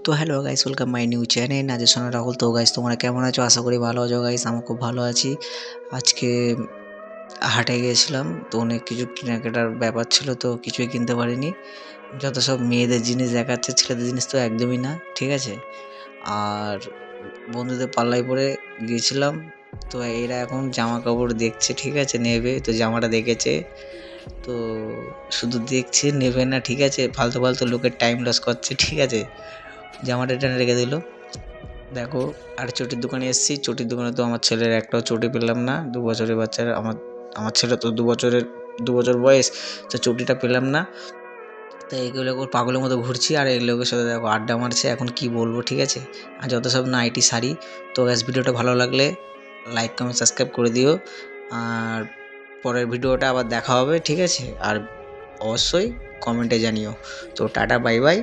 তো hello guys, welcome my new channel নাজেশন রাহুল। তো গাইস তোমরা কেমন আছো? আশা করি ভালো আছো গাইস। আমি খুব ভালো আছি। আজকে হাটে গিয়েছিলাম, তো অনেক কিছু কেনাকাটার ব্যাপার ছিল, তো কিছুই কিনতে পারিনি। যত সব মেয়েদের জিনিস দেখাচ্ছে, ছেলেদের জিনিস তো একদমই না, ঠিক আছে। আর বন্ধুদের পাল্লায় পরে গিয়েছিলাম, তো এরা এখন জামা কাপড় দেখছে, ঠিক আছে, নেবে। তো জামাটা দেখেছে, তো শুধু দেখছে, নেবে না, ঠিক আছে। ফালতু ফালতু লোকের টাইম লস করছে, ঠিক আছে। জামাটা টেনে রেখে দিল। দেখো, আর চটির দোকানে এসেছি। চটির দোকানে তো আমার ছেলের একটাও চটি পেলাম না। 2 বছরের বাচ্চার, আমার আমার ছেলে তো 2 বছর বয়স, তো চটিটা পেলাম না। তো এইগুলো ওর পাগলের মতো ঘুরছি, আর এই লোকের সাথে দেখো আড্ডা মারছে। এখন কি বলবো, ঠিক আছে। আর যত সব নাইটি শাড়ি। তো গ্যাস, ভিডিওটা ভালো লাগলে লাইক কমেন্ট সাবস্ক্রাইব করে দিও। আর পরের ভিডিওটা আবার দেখা হবে, ঠিক আছে। আর অবশ্যই কমেন্টে জানিও। তো টাটা, বাই বাই।